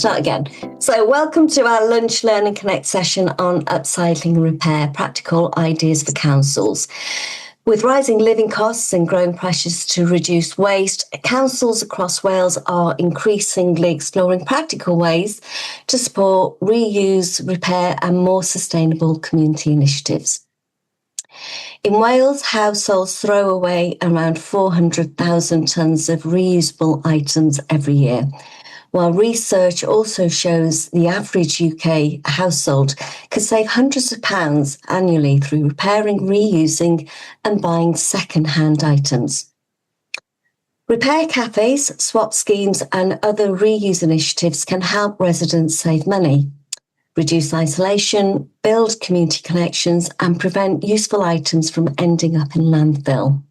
Start again. So welcome to our Lunch, Learn and Connect session on upcycling and repair, practical ideas for councils. With rising living costs and growing pressures to reduce waste, councils across Wales are increasingly exploring practical ways to support reuse, repair and more sustainable community initiatives. In Wales, households throw away around 400,000 tonnes of reusable items every year, while research also shows the average UK household can save hundreds of pounds annually through repairing, reusing and buying second-hand items. Repair cafes, swap schemes and other reuse initiatives can help residents save money, reduce isolation, build community connections and prevent useful items from ending up in landfill.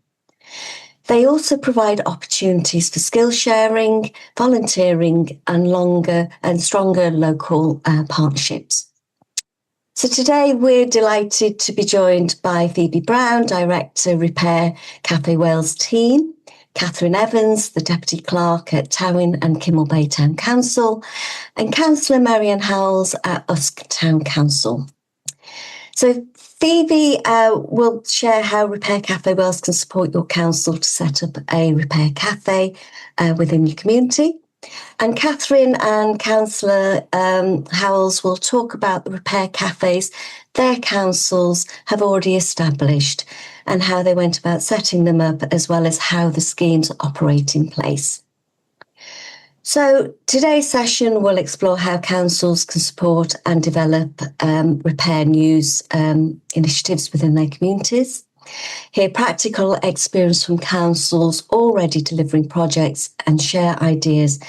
They also provide opportunities for skill sharing, volunteering and longer and stronger local partnerships. So today we're delighted to be joined by Phoebe Brown, Director, Repair Café Wales team, Catherine Evans, the Deputy Clerk at Towyn and Kimmel Bay Town Council, and Councillor Marianne Howells at Usk Town Council. So Phoebe will share how Repair Café Wales can support your council to set up a repair cafe within your community. And Catherine and Councillor Howells will talk about the repair cafes their councils have already established and how they went about setting them up, as well as how the schemes operate in place. So today's session will explore how councils can support and develop repair news initiatives within their communities, hear practical experience from councils already delivering projects and share ideas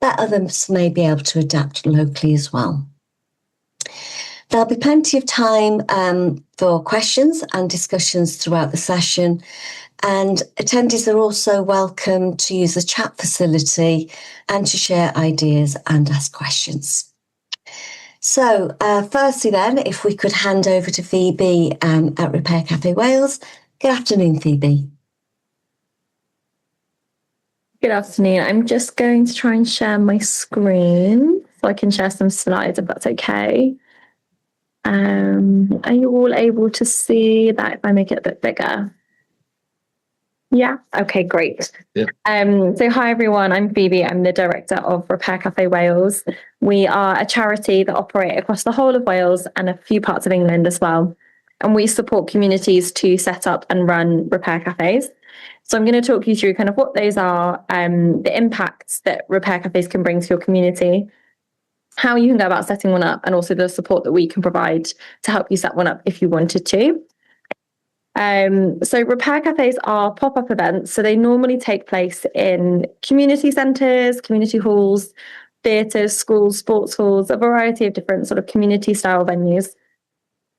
that others may be able to adapt locally as well. There'll be plenty of time for questions and discussions throughout the session, and attendees are also welcome to use the chat facility and to share ideas and ask questions. So firstly then, if we could hand over to Phoebe at Repair Café Wales. Good afternoon, Phoebe. Good afternoon. I'm just going to try and share my screen so I can share some slides if that's okay. Are you all able to see that if I make it a bit bigger? Yeah. Okay, great. Yeah. So hi everyone, I'm Phoebe. I'm the director of Repair Café Wales. We are a charity that operate across the whole of Wales and a few parts of England as well. And we support communities to set up and run repair cafes. So I'm going to talk you through kind of what those are, the impacts that repair cafes can bring to your community, how you can go about setting one up, and also the support that we can provide to help you set one up if you wanted to. So repair cafes are pop-up events. So they normally take place in community centres, community halls, theatres, schools, sports halls, a variety of different sort of community style venues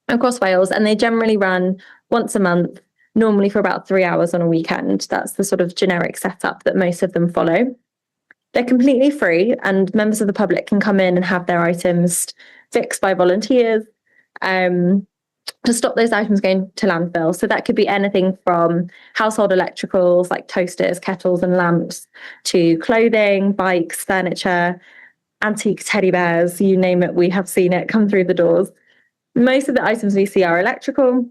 across Wales. And they generally run once a month, normally for about 3 hours on a weekend. That's the sort of generic setup that most of them follow. They're completely free and members of the public can come in and have their items fixed by volunteers to stop those items going to landfill. So that could be anything from household electricals like toasters, kettles and lamps, to clothing, bikes, furniture, antique teddy bears, you name it, we have seen it come through the doors. Most of the items we see are electrical,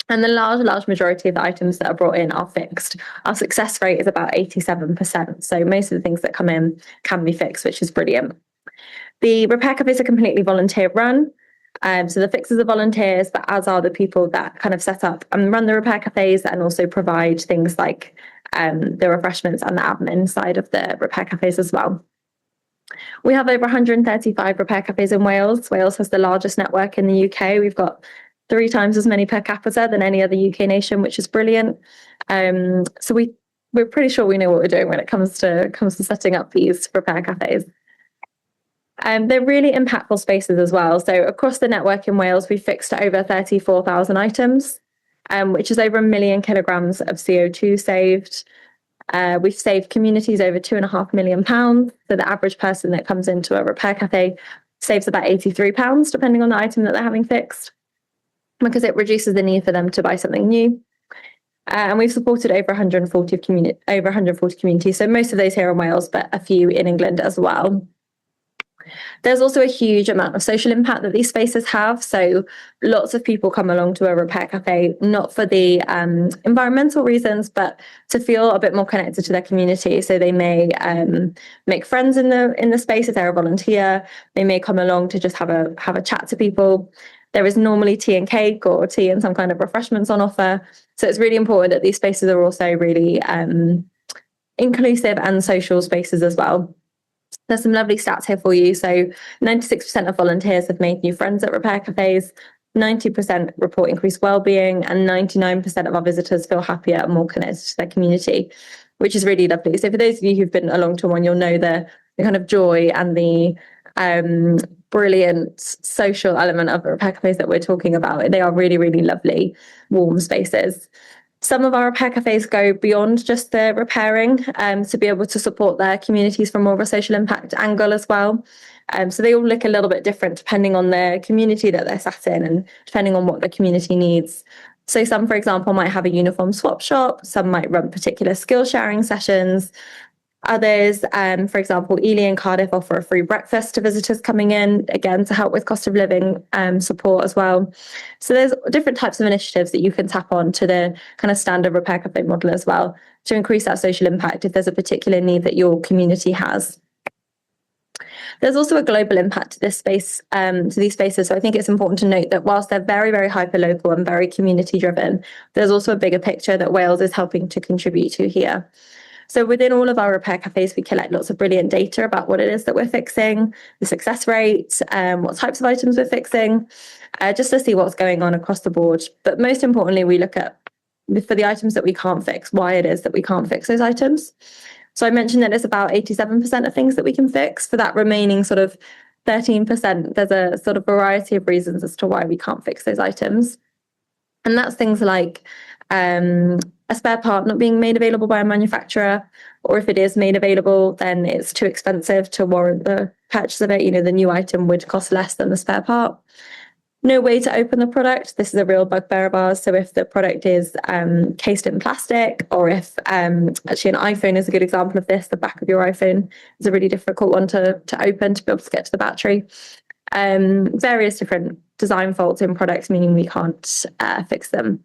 and the large majority of the items that are brought in are fixed. Our success rate is about 87%. So most of the things that come in can be fixed, which is brilliant. The repair cafes are completely volunteer run. So the fixers are volunteers, but as are the people that kind of set up and run the repair cafes and also provide things like the refreshments and the admin side of the repair cafes as well. We have over 135 repair cafes in Wales. Wales has the largest network in the UK. We've got 3 times as many per capita than any other UK nation, which is brilliant. So we're pretty sure we know what we're doing when it comes to setting up these repair cafes. They're really impactful spaces as well. So across the network in Wales, we've fixed over 34,000 items, which is over 1 million kilograms of CO2 saved. We've saved communities over £2.5 million. So the average person that comes into a repair cafe saves about £83, depending on the item that they're having fixed, because it reduces the need for them to buy something new. And we've supported over 140 communities. So most of those here in Wales, but a few in England as well. There's also a huge amount of social impact that these spaces have. So lots of people come along to a repair cafe, not for the environmental reasons, but to feel a bit more connected to their community. So they may make friends in the space if they're a volunteer. They may come along to just have a chat to people. There is normally tea and cake or tea and some kind of refreshments on offer. So it's really important that these spaces are also really inclusive and social spaces as well. There's some lovely stats here for you. So 96% of volunteers have made new friends at repair cafes, 90% report increased well-being, and 99% of our visitors feel happier and more connected to their community, which is really lovely. So for those of you who've been along to one, you'll know the kind of joy and the brilliant social element of the repair cafes that we're talking about. They are really, really lovely, warm spaces. Some of our repair cafes go beyond just the repairing to be able to support their communities from more of a social impact angle as well. So they all look a little bit different depending on the community that they're sat in and depending on what the community needs. So some, for example, might have a uniform swap shop. Some might run particular skill sharing sessions. Others, for example, Ely and Cardiff offer a free breakfast to visitors coming in, again, to help with cost of living support as well. So there's different types of initiatives that you can tap on to the kind of standard repair cafe model as well to increase that social impact if there's a particular need that your community has. There's also a global impact to this space, to these spaces. So I think it's important to note that whilst they're very, very hyper-local and very community-driven, there's also a bigger picture that Wales is helping to contribute to here. So within all of our repair cafes, we collect lots of brilliant data about what it is that we're fixing, the success rate, what types of items we're fixing, just to see what's going on across the board. But most importantly, we look at, for the items that we can't fix, why it is that we can't fix those items. So I mentioned that it's about 87% of things that we can fix. For that remaining sort of 13%, there's a sort of variety of reasons as to why we can't fix those items. And that's things like a spare part not being made available by a manufacturer, or if it is made available, then it's too expensive to warrant the purchase of it. You know, the new item would cost less than the spare part. No way to open the product. This is a real bugbear of ours. So if the product is cased in plastic, or if actually an iPhone is a good example of this, the back of your iPhone is a really difficult one to open to be able to get to the battery. Various different design faults in products, meaning we can't fix them.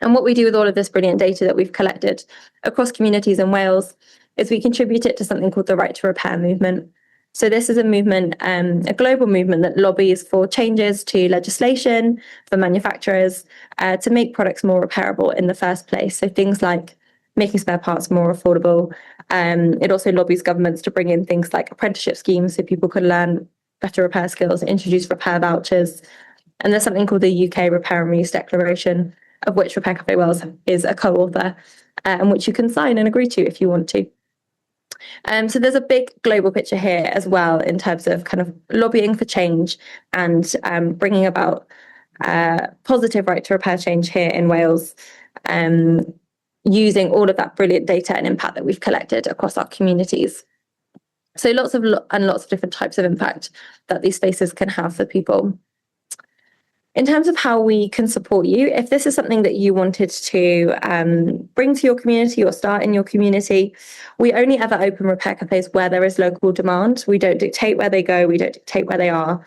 And what we do with all of this brilliant data that we've collected across communities in Wales is we contribute it to something called the Right to Repair movement. So this is a movement, a global movement that lobbies for changes to legislation for manufacturers to make products more repairable in the first place. So things like making spare parts more affordable. It also lobbies governments to bring in things like apprenticeship schemes so people could learn better repair skills, introduce repair vouchers. And there's something called the UK Repair and Reuse Declaration, of which Repair Café Wales is a co-author, and which you can sign and agree to if you want to. So there's a big global picture here as well in terms of kind of lobbying for change and bringing about positive right to repair change here in Wales, using all of that brilliant data and impact that we've collected across our communities. So lots of different types of impact that these spaces can have for people. In terms of how we can support you, if this is something that you wanted to bring to your community or start in your community, we only ever open repair cafes where there is local demand. We don't dictate where they go. We don't dictate where they are.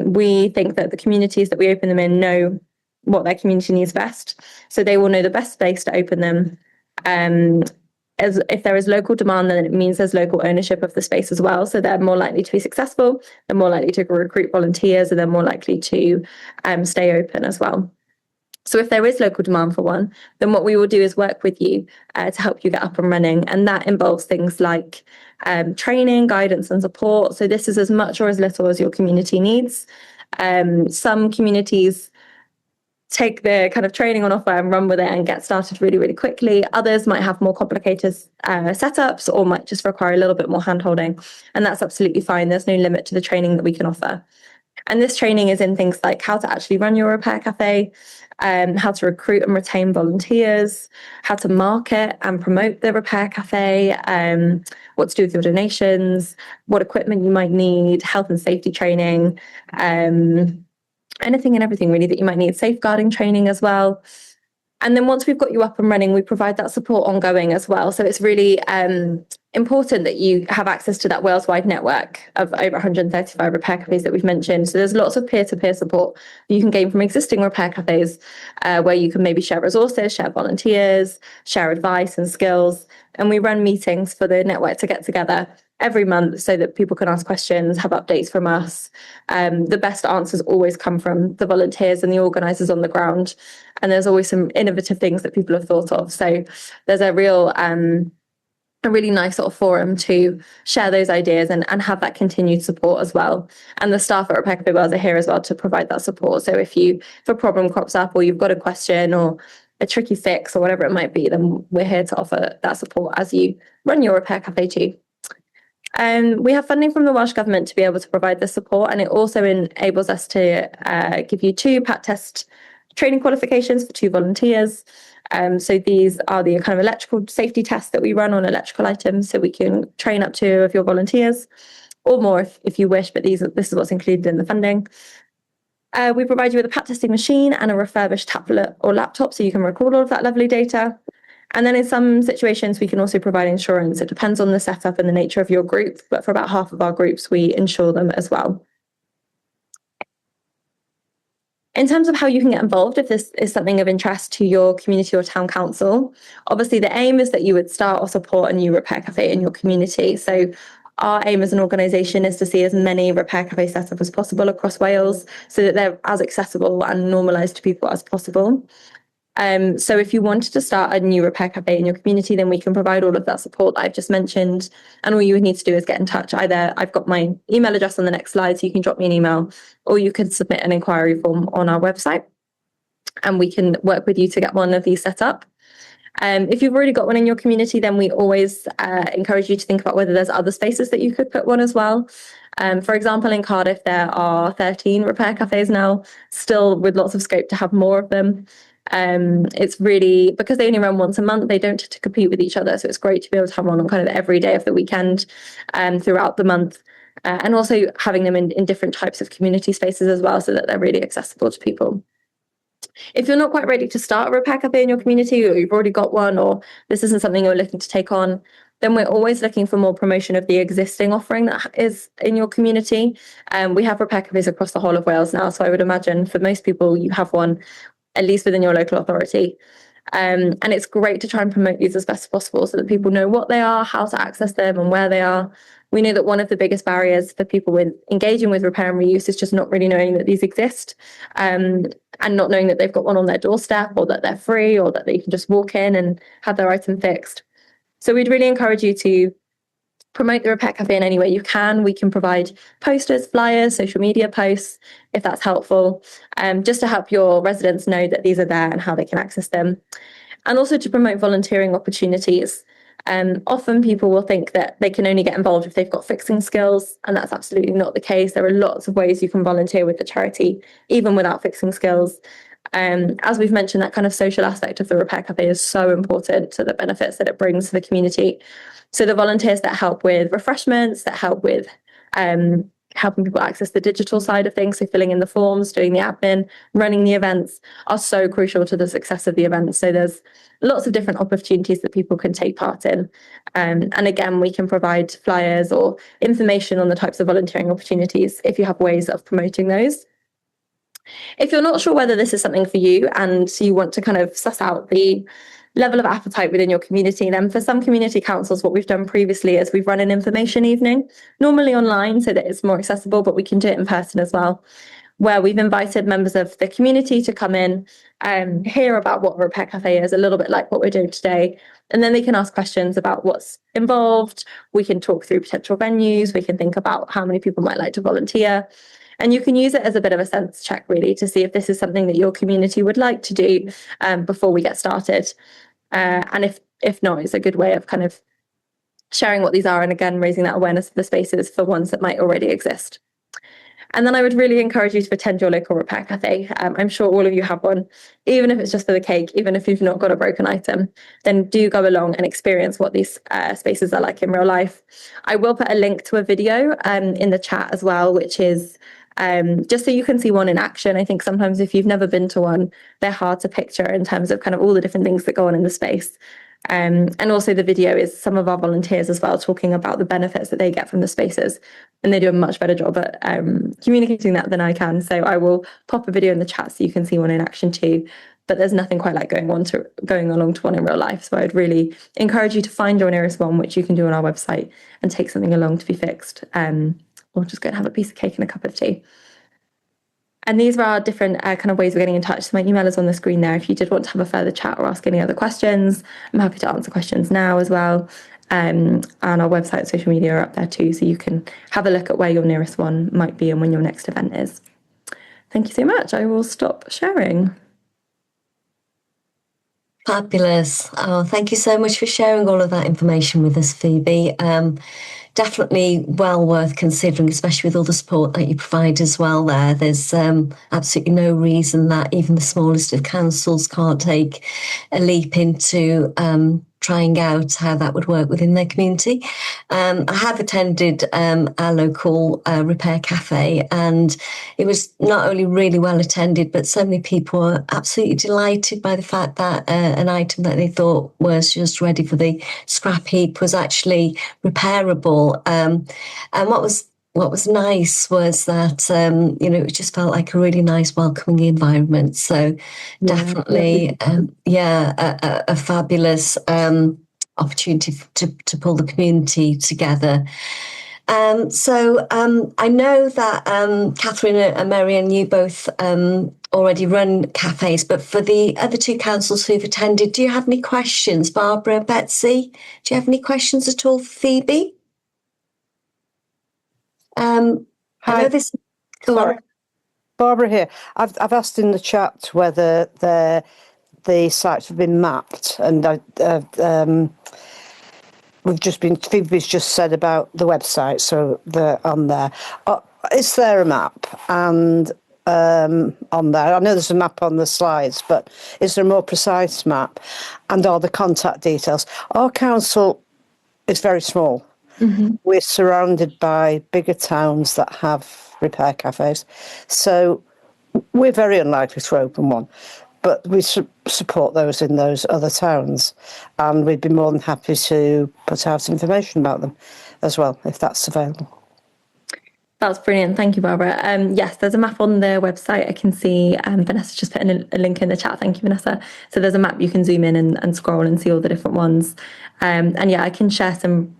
We think that the communities that we open them in know what their community needs best. So they will know the best space to open them. As if there is local demand, then it means there's local ownership of the space as well. So they're more likely to be successful, they're more likely to recruit volunteers, and they're more likely to stay open as well. So if there is local demand for one, then what we will do is work with you to help you get up and running. And that involves things like training, guidance and support. So this is as much or as little as your community needs. Some communities take the kind of training on offer and run with it and get started really, really quickly. Others might have more complicated setups or might just require a little bit more hand-holding. And that's absolutely fine. There's no limit to the training that we can offer. And this training is in things like how to actually run your repair cafe, how to recruit and retain volunteers, how to market and promote the repair cafe, what to do with your donations, what equipment you might need, health and safety training, anything and everything really that you might need, safeguarding training as well. And then once we've got you up and running, we provide that support ongoing as well. So it's really important that you have access to that Wales-wide network of over 135 repair cafes that we've mentioned. So there's lots of peer-to-peer support that you can gain from existing repair cafes, where you can maybe share resources, share volunteers, share advice and skills. And we run meetings for the network to get together every month so that people can ask questions, have updates from us. The best answers always come from the volunteers and the organisers on the ground. And there's always some innovative things that people have thought of. So there's a really nice sort of forum to share those ideas and have that continued support as well. And the staff at Repair Café Wales are here as well to provide that support. So if a problem crops up or you've got a question or a tricky fix or whatever it might be, then we're here to offer that support as you run your Repair Café too. We have funding from the Welsh Government to be able to provide this support, and it also enables us to give you 2 PAT test training qualifications for 2 volunteers. So these are the kind of electrical safety tests that we run on electrical items, so we can train up 2 of your volunteers, or more if you wish, but this is what's included in the funding. We provide you with a PAT testing machine and a refurbished tablet or laptop so you can record all of that lovely data. And then in some situations, we can also provide insurance. It depends on the setup and the nature of your group, but for about half of our groups, we insure them as well. In terms of how you can get involved, if this is something of interest to your community or town council, obviously the aim is that you would start or support a new repair cafe in your community. So our aim as an organisation is to see as many repair cafes set up as possible across Wales so that they're as accessible and normalised to people as possible. So if you wanted to start a new repair cafe in your community, then we can provide all of that support that I've just mentioned. And all you would need to do is get in touch. Either I've got my email address on the next slide, so you can drop me an email, or you can submit an inquiry form on our website and we can work with you to get one of these set up. If you've already got one in your community, then we always encourage you to think about whether there's other spaces that you could put one as well. For example, in Cardiff, there are 13 repair cafes now, still with lots of scope to have more of them. It's really, because they only run once a month, they don't to compete with each other. So it's great to be able to have one on kind of every day of the weekend throughout the month. And also having them in different types of community spaces as well, so that they're really accessible to people. If you're not quite ready to start a repair cafe in your community, or you've already got one, or this isn't something you're looking to take on, then we're always looking for more promotion of the existing offering that is in your community. We have repair cafes across the whole of Wales now, so I would imagine for most people you have one at least within your local authority. And it's great to try and promote these as best as possible so that people know what they are, how to access them, and where they are. We know that one of the biggest barriers for people with engaging with repair and reuse is just not really knowing that these exist, and not knowing that they've got one on their doorstep, or that they're free, or that they can just walk in and have their item fixed. So we'd really encourage you to promote the Repair Cafe in any way you can. We can provide posters, flyers, social media posts, if that's helpful, just to help your residents know that these are there and how they can access them. And also to promote volunteering opportunities. Often people will think that they can only get involved if they've got fixing skills, and that's absolutely not the case. There are lots of ways you can volunteer with the charity, even without fixing skills. As we've mentioned, that kind of social aspect of the Repair Cafe is so important to the benefits that it brings to the community. So the volunteers that help with refreshments, that help with helping people access the digital side of things, so filling in the forms, doing the admin, running the events, are so crucial to the success of the event. So there's lots of different opportunities that people can take part in. And again, we can provide flyers or information on the types of volunteering opportunities if you have ways of promoting those. If you're not sure whether this is something for you and you want to kind of suss out the level of appetite within your community, then for some community councils, what we've done previously is we've run an information evening, normally online so that it's more accessible, but we can do it in person as well, where we've invited members of the community to come in and hear about what a Repair Cafe is, a little bit like what we're doing today. And then they can ask questions about what's involved. We can talk through potential venues. We can think about how many people might like to volunteer. And you can use it as a bit of a sense check, really, to see if this is something that your community would like to do before we get started. And if not, it's a good way of kind of sharing what these are, and again, raising that awareness of the spaces for ones that might already exist. And then I would really encourage you to attend your local Repair Cafe. I'm sure all of you have one, even if it's just for the cake, even if you've not got a broken item, then do go along and experience what these spaces are like in real life. I will put a link to a video in the chat as well, which is just so you can see one in action. I think sometimes if you've never been to one, they're hard to picture in terms of kind of all the different things that go on in the space. And also the video is some of our volunteers as well talking about the benefits that they get from the spaces, and they do a much better job at communicating that than I can. So I will pop a video in the chat so you can see one in action too. But there's nothing quite like going along to one in real life. So I'd really encourage you to find your nearest one, which you can do on our website, and take something along to be fixed, or just go and have a piece of cake and a cup of tea. And these are our different kind of ways of getting in touch. So my email is on the screen there. If you did want to have a further chat or ask any other questions, I'm happy to answer questions now as well. And our website, social media are up there too, so you can have a look at where your nearest one might be and when your next event is. Thank you so much. I will stop sharing. Fabulous. Oh, thank you so much for sharing all of that information with us, Phoebe. Definitely well worth considering, especially with all the support that you provide as well there. There's absolutely no reason that even the smallest of councils can't take a leap into trying out how that would work within their community. I have attended our local Repair Cafe, and it was not only really well attended, but so many people were absolutely delighted by the fact that an item that they thought was just ready for the scrap heap was actually repairable. And what was nice was that, it just felt like a really nice, welcoming environment. So definitely, a fabulous opportunity to pull the community together. So I know that Catherine and Marianne, you both already run cafes, but for the other two councils who've attended, do you have any questions? Barbara, Betsy, do you have any questions at all for Phoebe? Hi. I know this. Go on. Barbara here. I've asked in the chat whether the sites have been mapped, and Phoebe's just said about the website, so they're on there. Is there a map and on there? I know there's a map on the slides, but is there a more precise map? And are the contact details? Our council is very small. Mm-hmm. We're surrounded by bigger towns that have repair cafes, so we're very unlikely to open one. But we support those in those other towns, and we'd be more than happy to put out information about them as well, if that's available. That's brilliant. Thank you, Barbara. Yes, there's a map on the website. I can see Vanessa just put in a link in the chat. Thank you, Vanessa. So there's a map you can zoom in and scroll and see all the different ones. And yeah, I can share some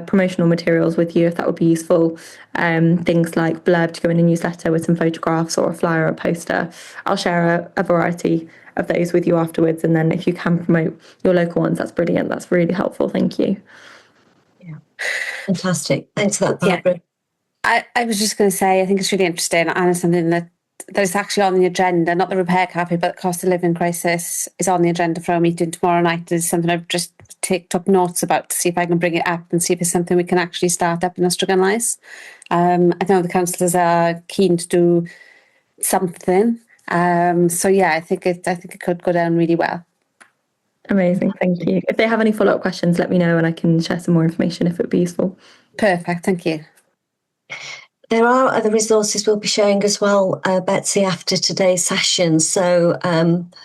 promotional materials with you if that would be useful. Things like blurb to go in a newsletter with some photographs, or a flyer or a poster. I'll share a variety of those with you afterwards. And then if you can promote your local ones, that's brilliant. That's really helpful. Thank you. Yeah, fantastic. Thanks for that, Barbara. Yeah. I was just going to say, I think it's really interesting, and it's something that is actually on the agenda, not the Repair Cafe, but the cost of living crisis is on the agenda for our meeting tomorrow night. It's something I've just took notes about to see if I can bring it up and see if it's something we can actually start up in Ostragon. I know the councillors are keen to do something. So yeah, I think it could go down really well. Amazing, thank you. If they have any follow-up questions, let me know and I can share some more information if it would be useful. Perfect, thank you. There are other resources we'll be sharing as well, Betsy, after today's session. So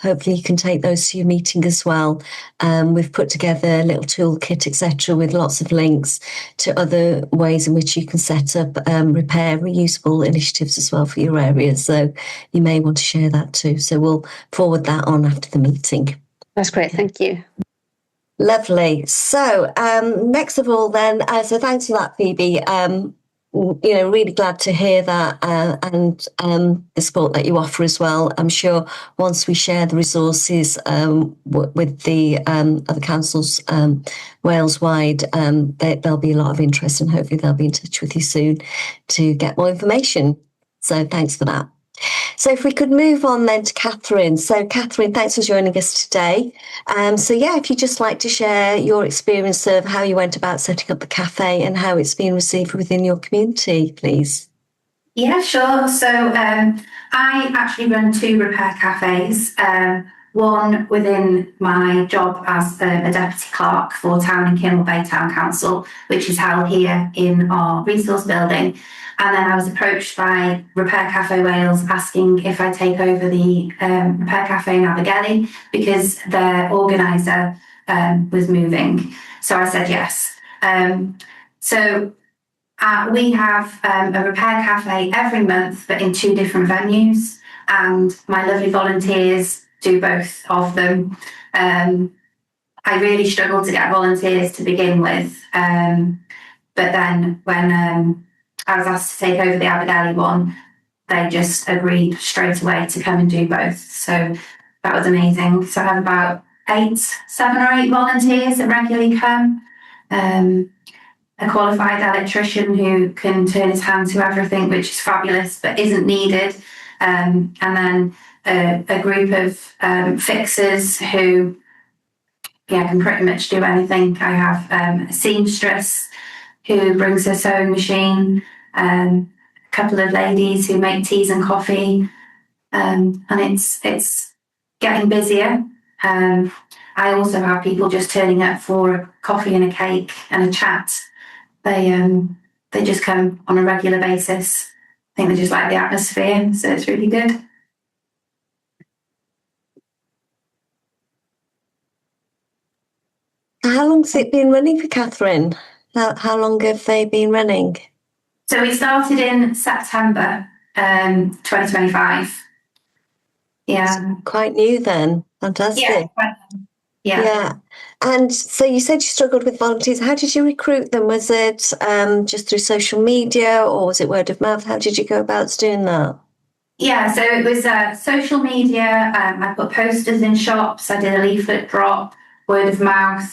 hopefully you can take those to your meeting as well. We've put together a little toolkit, etc., with lots of links to other ways in which you can set up repair reusable initiatives as well for your area. So you may want to share that too. So we'll forward that on after the meeting. That's great, thank you. Lovely. So next of all then, so thanks for that, Phoebe. Really glad to hear that and the support that you offer as well. I'm sure once we share the resources with the other councils Wales-wide, there'll be a lot of interest, and hopefully they'll be in touch with you soon to get more information. So thanks for that. So if we could move on then to Catherine. So Catherine, thanks for joining us today. If you'd just like to share your experience of how you went about setting up the cafe and how it's been received within your community, please. Yeah, sure. So I actually run 2 repair cafes. One within my job as a deputy clerk for Town and Kimmel Bay Town Council, which is held here in our resource building. And then I was approached by Repair Café Wales asking if I take over the Repair Café in Abergele because their organiser was moving. So I said yes. We have a repair cafe every month, but in 2 different venues, and my lovely volunteers do both of them. I really struggled to get volunteers to begin with, but then when I was asked to take over the Abergele one, they just agreed straight away to come and do both. So that was amazing. So I have about 7 or 8 volunteers that regularly come. A qualified electrician who can turn his hand to everything, which is fabulous, but isn't needed. And then a group of fixers who can pretty much do anything. I have a seamstress who brings her sewing machine, a couple of ladies who make teas and coffee, and it's getting busier. I also have people just turning up for a coffee and a cake and a chat. They just come on a regular basis. I think they just like the atmosphere, so it's really good. How long's it been running for Catherine? How long have they been running? So we started in September 2025. Yeah. Quite new then. Fantastic. Yeah. And so you said you struggled with volunteers. How did you recruit them? Was it just through social media or was it word of mouth? How did you go about doing that? Yeah, so it was social media. I put posters in shops. I did a leaflet drop, word of mouth.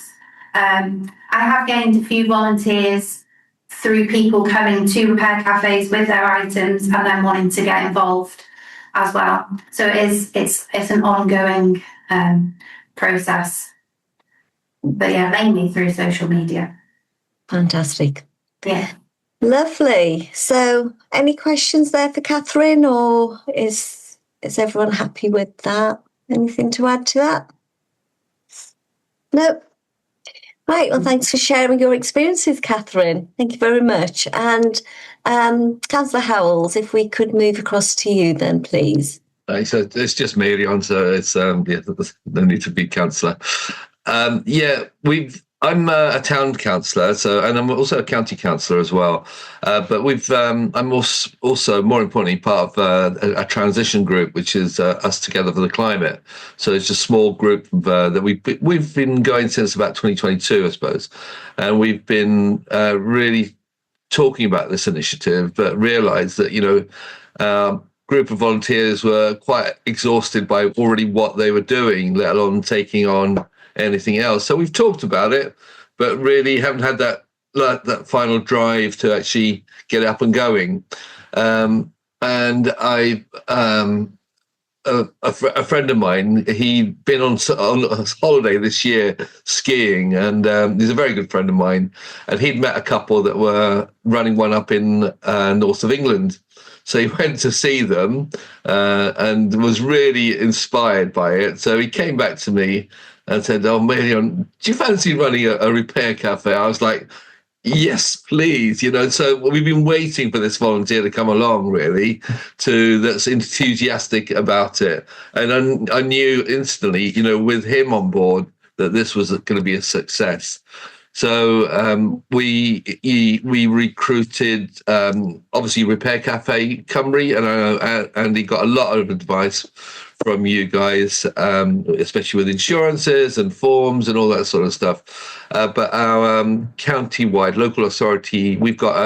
I have gained a few volunteers through people coming to repair cafes with their items and then wanting to get involved as well. So it's an ongoing process. But yeah, mainly through social media. Fantastic. Yeah. Lovely. So any questions there for Catherine, or is everyone happy with that? Anything to add to that? No. Right, well, thanks for sharing your experiences, Catherine. Thank you very much. And Councillor Howells, if we could move across to you then, please. So it's just me, Leon, so it's no need to be councillor. I'm a town councillor, and I'm also a county councillor as well. But I'm also more importantly part of a transition group, which is Us Together for the Climate. So it's a small group that we've been going since about 2022, I suppose, and we've been really talking about this initiative, but realised that group of volunteers were quite exhausted by already what they were doing, let alone taking on anything else. So we've talked about it, but really haven't had that final drive to actually get up and going. And a friend of mine, he'd been on holiday this year skiing, and he's a very good friend of mine, and he'd met a couple that were running one up in north of England. So he went to see them and was really inspired by it. So he came back to me and said, "Oh, Marion, do you fancy running a repair cafe?" I was like, "Yes, please." So we've been waiting for this volunteer to come along, really, that's enthusiastic about it. And I knew instantly, with him on board, that this was going to be a success. So we recruited, obviously, Repair Cafe Cymru, and I know Andy got a lot of advice from you guys, especially with insurances and forms and all that sort of stuff. But our county-wide local authority, we've got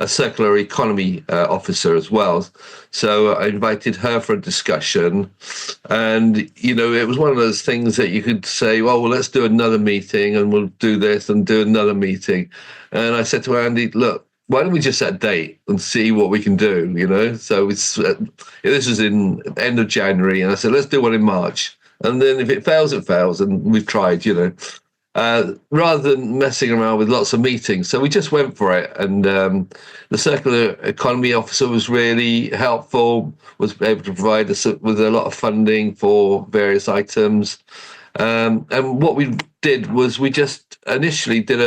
a circular economy officer as well. So I invited her for a discussion, and it was one of those things that you could say, well, let's do another meeting, and we'll do this and do another meeting. And I said to Andy, look, why don't we just set a date and see what we can do, So this was in the end of January, and I said, let's do one in March. And then if it fails, it fails, and we've tried, rather than messing around with lots of meetings. So we just went for it. And the circular economy officer was really helpful, was able to provide us with a lot of funding for various items. And what we did was we just initially did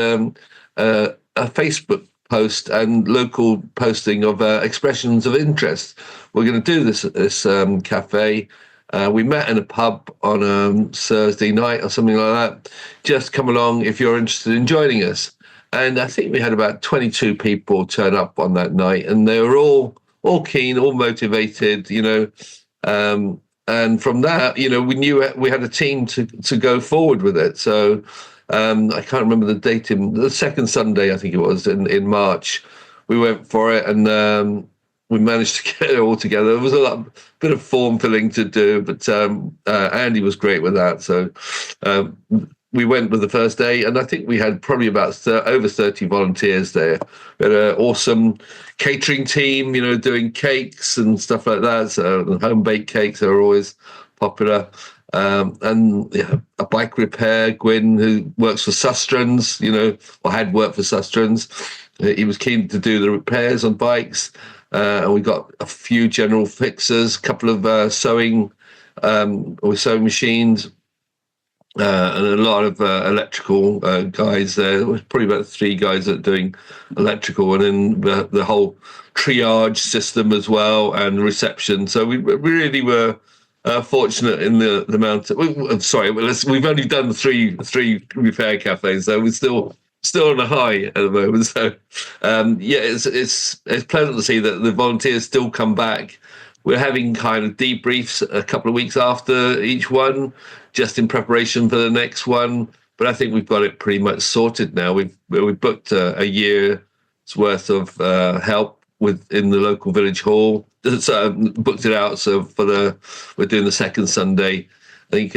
a Facebook post and local posting of expressions of interest. We're going to do this cafe. We met in a pub on a Thursday night or something like that. Just come along if you're interested in joining us. And I think we had about 22 people turn up on that night, and they were all keen, all motivated, and from that, we knew we had a team to go forward with it. So I can't remember the date. The second Sunday, I think it was in March, we went for it, and we managed to get it all together. There was a bit of form filling to do, but Andy was great with that. So we went with the first day, and I think we had probably about over 30 volunteers there. We had an awesome catering team, doing cakes and stuff like that. So home-baked cakes are always popular. And a bike repair, Gwyn, who works for Sustrans, or had worked for Sustrans. He was keen to do the repairs on bikes. And we got a few general fixers, a couple of sewing machines, and a lot of electrical guys there. There was probably about 3 guys that are doing electrical, and then the whole triage system as well, and reception. So we really were fortunate in the amount. We've only done three repair cafes, so we're still on a high at the moment. So it's pleasant to see that the volunteers still come back. We're having kind of debriefs a couple of weeks after each one, just in preparation for the next one. But I think we've got it pretty much sorted now. We've booked a year's worth of help in the local village hall. So booked it out. So we're doing the second Sunday. I think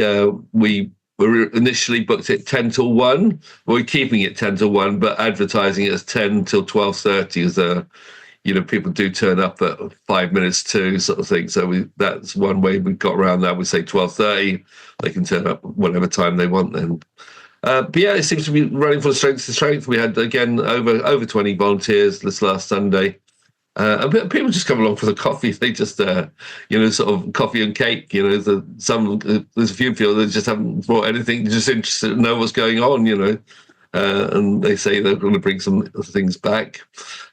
we initially booked it 10 till 1. We're keeping it 10 till 1, but advertising it as 10 till 12:30 as people do turn up at 5 minutes to sort of thing. So that's one way we got around that. We say 12:30. They can turn up whatever time they want then. But yeah, it seems to be running from strength to strength. We had, again, over 20 volunteers this last Sunday. And people just come along for the coffee. They just, sort of coffee and cake. There's a few people that just haven't brought anything, just interested to know what's going on, and they say they're going to bring some things back.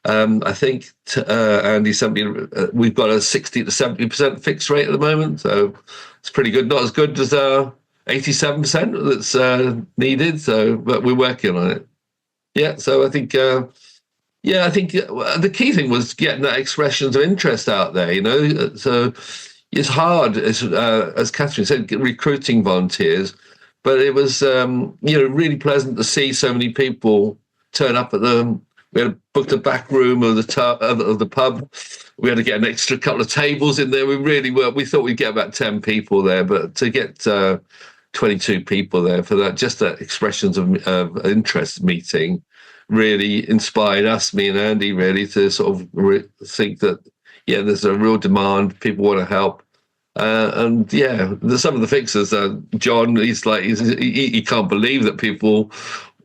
I think Andy sent me, we've got a 60 to 70% fixed rate at the moment, so it's pretty good. Not as good as 87% that's needed, but we're working on it. Yeah, so I think. I think the key thing was getting that expressions of interest out there, So it's hard, as Catherine said, recruiting volunteers, but it was, really pleasant to see so many people turn up at them. We had booked a back room of the pub. We had to get an extra couple of tables in there. We thought we'd get about 10 people there, but to get 22 people there for that expressions of interest meeting really inspired us, me and Andy, really to sort of think that, there's a real demand. People want to help. And some of the fixers, John, he can't believe that people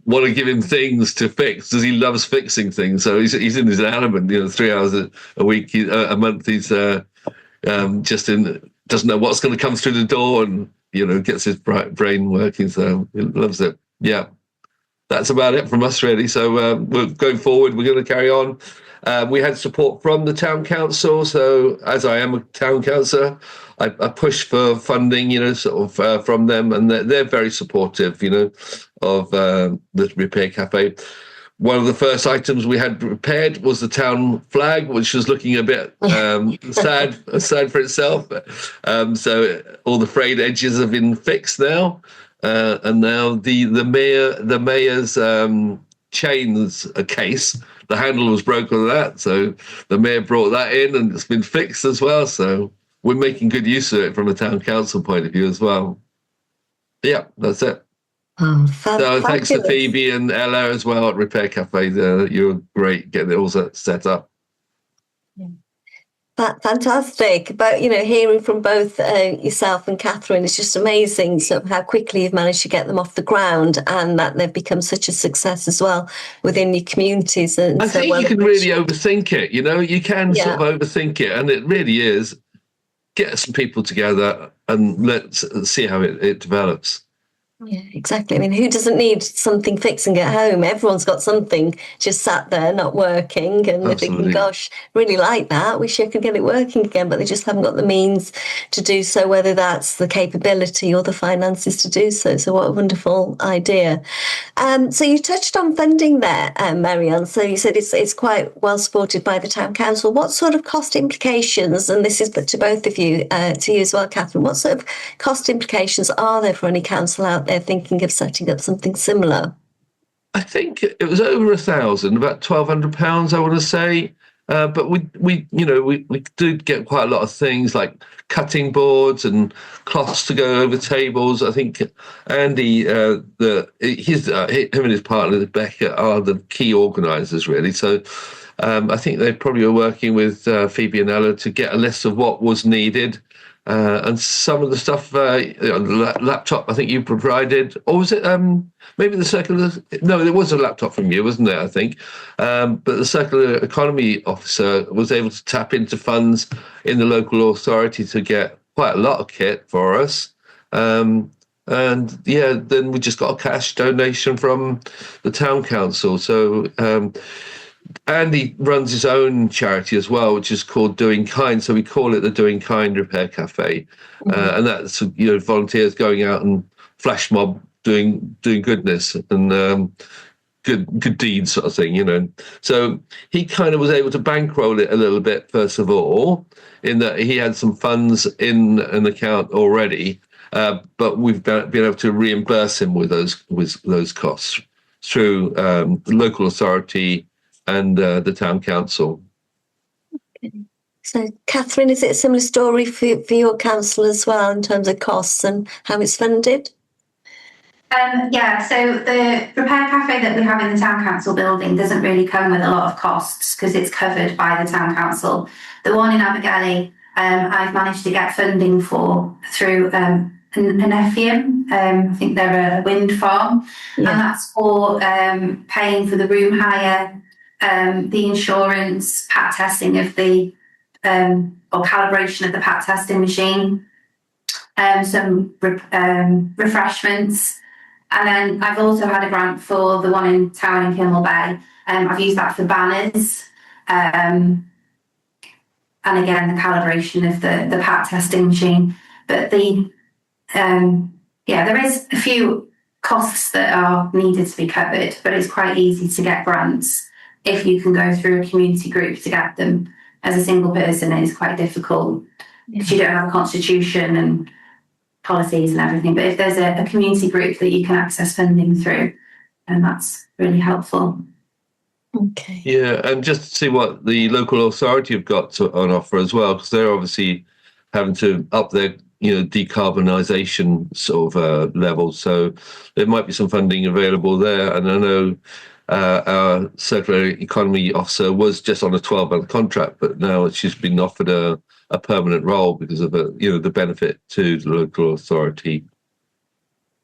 want to give him things to fix because he loves fixing things. So he's in his element, 3 hours a week, a month. He's doesn't know what's going to come through the door and, gets his brain working. So he loves it. Yeah. That's about it from us, really. So we're going forward. We're going to carry on. We had support from the town council. So as I am a town councillor, I push for funding, from them, and they're very supportive, of the Repair Cafe. One of the first items we had repaired was the town flag, which was looking a bit sad for itself. So all the frayed edges have been fixed now. And now the mayor's chains case, the handle was broken on that, so the mayor brought that in, and it's been fixed as well. So we're making good use of it from a town council point of view as well. Yeah, that's it. Oh, so thanks to Phoebe and Ella as well at Repair Cafés. You're great getting it all set up. Fantastic. But, hearing from both yourself and Catherine, it's just amazing sort of how quickly you've managed to get them off the ground and that they've become such a success as well within your communities. And I think you can really overthink it. You can sort of overthink it, and it really is. Get some people together and let's see how it develops. Yeah, exactly. I mean, who doesn't need something fixing at home? Everyone's got something just sat there not working, and they're thinking, gosh, really like that. Wish I could get it working again, but they just haven't got the means to do so, whether that's the capability or the finances to do so. So what a wonderful idea. So you touched on funding there, Marianne. So you said it's quite well supported by the Town Council. What sort of cost implications, and this is to both of you, to you as well, Catherine, what sort of cost implications are there for any council out there thinking of setting up something similar? I think it was over 1,000, about £1,200, I want to say. But we did get quite a lot of things like cutting boards and cloths to go over tables. I think Andy, him and his partner Becca are the key organisers really. So I think they probably were working with Phoebe and Ella to get a list of what was needed. And some of the stuff, the laptop, I think you provided, or was it maybe the circular? No, there was a laptop from you, wasn't there? I think, but the circular economy officer was able to tap into funds in the local authority to get quite a lot of kit for us. And then we just got a cash donation from the town council. So. Andy runs his own charity as well, which is called Doing Kind. So we call it the Doing Kind Repair Cafe, and that's volunteers going out and flash mob doing goodness and good deeds sort of thing. So he kind of was able to bankroll it a little bit first of all, in that he had some funds in an account already, but we've been able to reimburse him with those costs through the local authority and the town council. Okay. So, Catherine, is it a similar story for your council as well in terms of costs and how it's funded? So the Repair Cafe that we have in the Town Council building doesn't really come with a lot of costs because it's covered by the Town Council. The one in Abergele, I've managed to get funding for through an FEM. I think they're a wind farm, and that's for paying for the room hire, the insurance, pat testing of the or calibration of the pat testing machine, some refreshments, and then I've also had a grant for the one in town in Kimmel Bay. I've used that for banners, and again the calibration of the pat testing machine. But there is a few costs that are needed to be covered, but it's quite easy to get grants if you can go through a community group to get them. As a single person, it is quite difficult because you don't have a constitution and policies and everything. But if there's a community group that you can access funding through, then that's really helpful. Okay. Yeah, and just to see what the local authority have got on offer as well, because they're obviously having to up their decarbonisation sort of level. So there might be some funding available there. And I know our circular economy officer was just on a 12-month contract, but now she's been offered a permanent role because of the benefit to the local authority.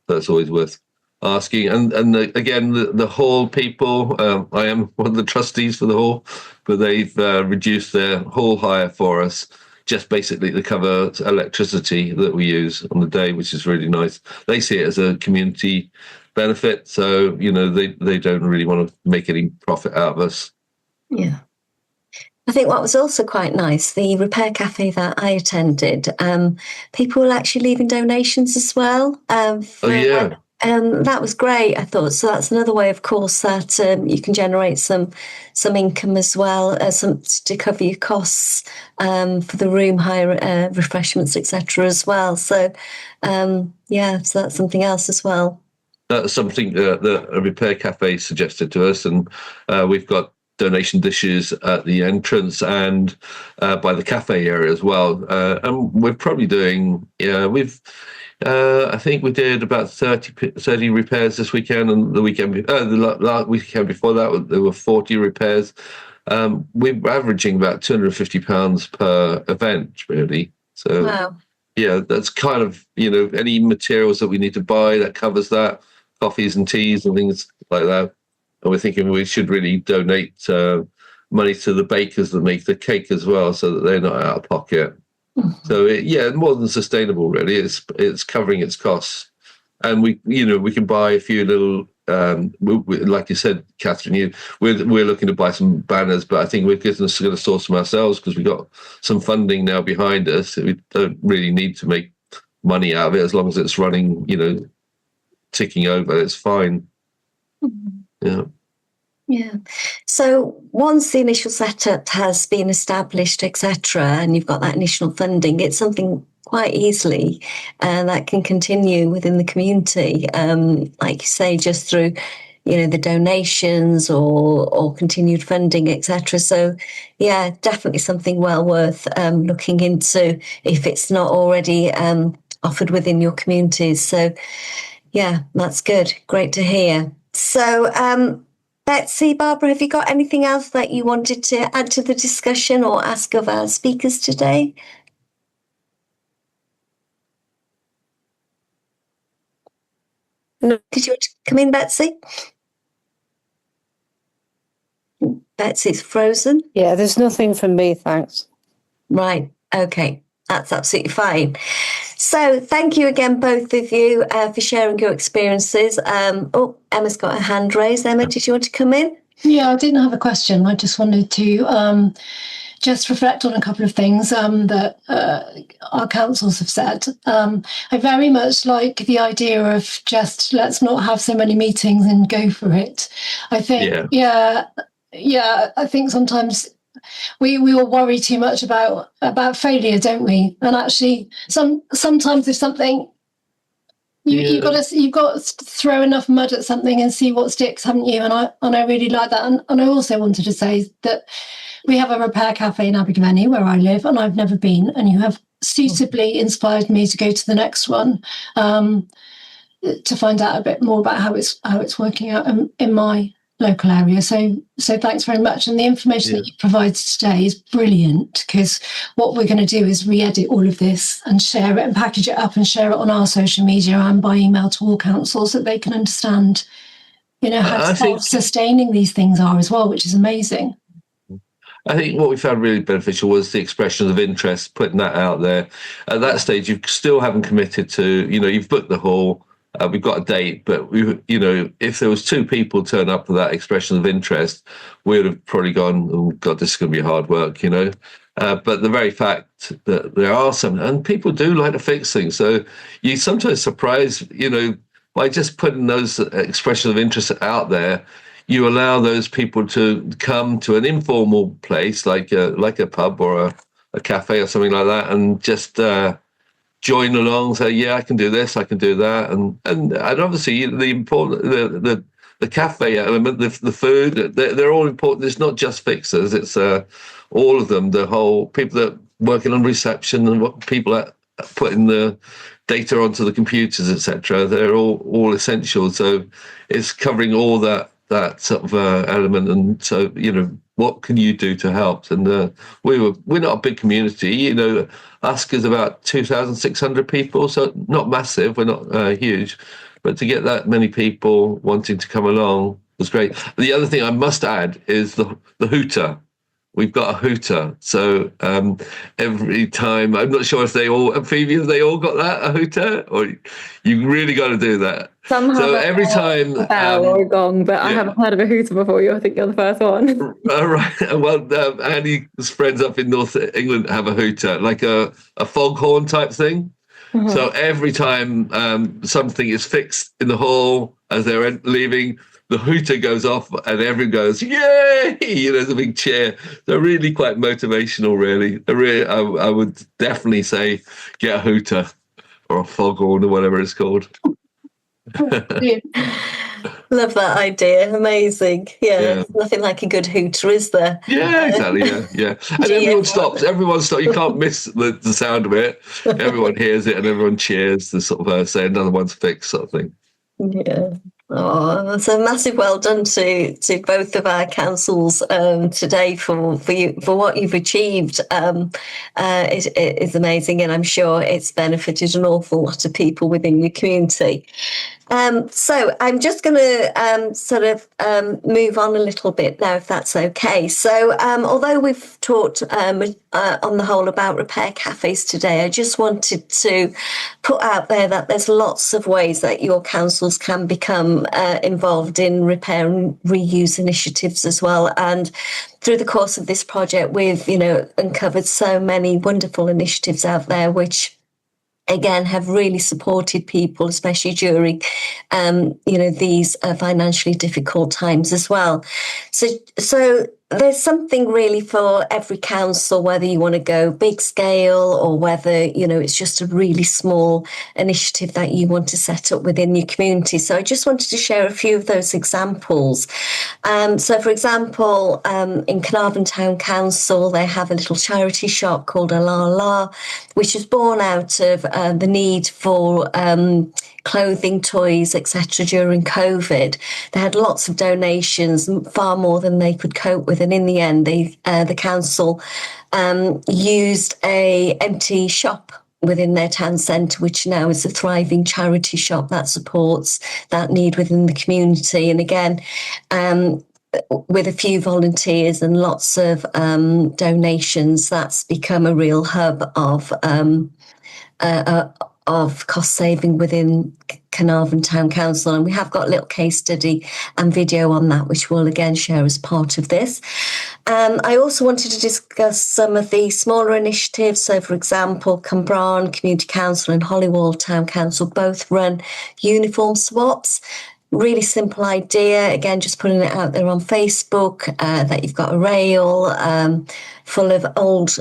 That's always worth asking. And again, the hall people, I am one of the trustees for the hall, but they've reduced their hall hire for us, just basically to cover electricity that we use on the day, which is really nice. They see it as a community benefit, so they don't really want to make any profit out of us. Yeah. I think what was also quite nice, the Repair Cafe that I attended, people were actually leaving donations as well. That was great, I thought. So that's another way, of course, that you can generate some income as well, to cover your costs for the room hire, refreshments, etc. as well. So, so that's something else as well. That's something that a Repair Cafe suggested to us, and we've got donation dishes at the entrance and by the cafe area as well. And we're probably doing, I think we did about 30 repairs this weekend, and the weekend before that there were 40 repairs. we're averaging about £250 per event, really. So, Wow. yeah, that's kind of, any materials that we need to buy, that covers that, coffees and teas and things like that. And we're thinking we should really donate money to the bakers that make the cake as well, so that they're not out of pocket. So more than sustainable, really. It's covering its costs, and we can buy a few little. Like you said, Catherine, we're looking to buy some banners, but I think we're going to source them ourselves because we've got some funding now behind us. We don't really need to make money out of it as long as it's running, ticking over. It's fine. Yeah. Yeah. So once the initial setup has been established, etc., and you've got that initial funding, it's something quite easily that can continue within the community, like you say, just through, the donations or continued funding, etc. So, yeah, definitely something well worth looking into if it's not already offered within your communities. So, yeah, that's good. Great to hear. So, Betsy, Barbara, have you got anything else that you wanted to add to the discussion or ask of our speakers today? No. Did you want to come in, Betsy? Betsy's frozen. Yeah, there's nothing from me, thanks. Right. Okay. That's absolutely fine. So thank you again, both of you, for sharing your experiences. Emma's got her hand raised. Emma, did you want to come in? Yeah, I didn't have a question. I just wanted to just reflect on a couple of things that our councils have said. I very much like the idea of just let's not have so many meetings and go for it. I think, I think sometimes we all worry too much about failure, don't we? And actually, sometimes if something. You've got to throw enough mud at something and see what sticks, haven't you? And I really like that. And I also wanted to say that we have a repair cafe in Abergavenny where I live, and I've never been. And you have suitably inspired me to go to the next one to find out a bit more about how it's working out in my local area. So thanks very much. And the information that you provided today is brilliant, because what we're going to do is re-edit all of this and share it and package it up and share it on our social media and by email to all councils so that they can understand, how self-sustaining these things are as well, which is amazing. I think what we found really beneficial was the expression of interest, putting that out there. At that stage, you still haven't committed to, you've booked the hall. We've got a date, but if there was 2 people turn up for that expression of interest, we would have probably gone, oh God, this is going to be hard work, But the very fact that there are some, and people do like to fix things, so you sometimes surprise, by just putting those expressions of interest out there, you allow those people to come to an informal place like a pub or a cafe or something like that, and just join along, say, yeah, I can do this, I can do that, and obviously the important the cafe element, the food, they're all important. It's not just fixers; it's all of them. The whole people that working on reception and what people that putting the data onto the computers, etc. They're all essential. So it's covering all that sort of element. And so what can you do to help? And we're not a big community, Us is about 2,600 people, so not massive. We're not huge, but to get that many people wanting to come along was great. The other thing I must add is the hooter. We've got a hooter, so every time, I'm not sure if Phoebe, have they all got that, a hooter? Or you really got to do that. Some so have every time a bell or a gong, but I haven't heard of a hooter before. I think you're the first one. Right. Well, Annie's friends up in North England have a hooter, like a foghorn type thing. Mm-hmm. So every time something is fixed in the hall as they're leaving, the hooter goes off and everyone goes, yay! There's a big cheer. They're really quite motivational, really. I would definitely say get a hooter or a foghorn or whatever it's called. Love that idea. Amazing. Yeah. Nothing like a good hooter, is there? Yeah, exactly. Yeah. And everyone stops. You can't miss the sound of it. Everyone hears it and everyone cheers to sort of say another one's fixed sort of thing. Yeah. Oh, so massive well done to both of our councils today for what you've achieved. It is amazing, and I'm sure it's benefited an awful lot of people within your community. So I'm just going to move on a little bit now, if that's okay. So although we've talked on the whole about repair cafes today, I just wanted to put out there that there's lots of ways that your councils can become involved in repair and reuse initiatives as well. And through the course of this project, we've, uncovered so many wonderful initiatives out there, which again have really supported people, especially during these financially difficult times as well. So there's something really for every council, whether you want to go big scale or whether it's just a really small initiative that you want to set up within your community. So I just wanted to share a few of those examples. So for example, in Carnarvon Town Council, they have a little charity shop called La La, which is born out of the need for clothing, toys, etc. during COVID. They had lots of donations, far more than they could cope with, and in the end, the council used a empty shop within their town centre, which now is a thriving charity shop that supports that need within the community. And again, with a few volunteers and lots of donations, that's become a real hub of cost saving within Carnarvon Town Council. And we have got a little case study and video on that, which we'll again share as part of this. I also wanted to discuss some of the smaller initiatives. So, for example, Cwmbran Community Council and Holywell Town Council both run uniform swaps. Really simple idea. Again, just putting it out there on Facebook that you've got a rail full of old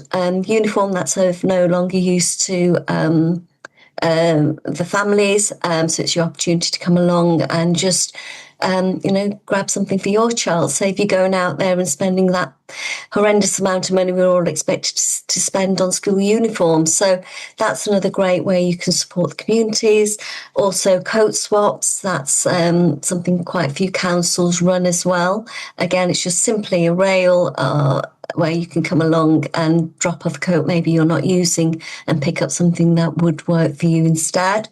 uniform that's of no longer used to the families. So it's your opportunity to come along and just, grab something for your child. Say if you're going out there and spending that horrendous amount of money we're all expected to spend on school uniforms. So that's another great way you can support the communities. Also coat swaps, that's something quite a few councils run as well. Again, it's just simply a rail where you can come along and drop off a coat maybe you're not using and pick up something that would work for you instead.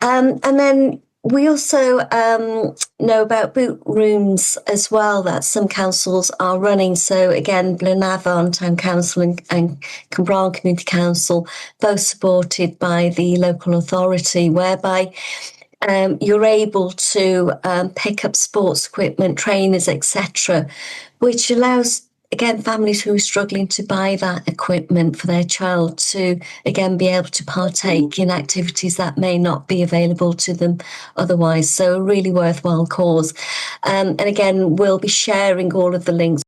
And then we also know about boot rooms as well that some councils are running. So again, Blaenavon Town Council and Cwmbran Community Council, both supported by the local authority, whereby you're able to pick up sports equipment, trainers, etc., which allows, again, families who are struggling to buy that equipment for their child to, again, be able to partake in activities that may not be available to them otherwise. So a really worthwhile cause. And again, we'll be sharing all of the links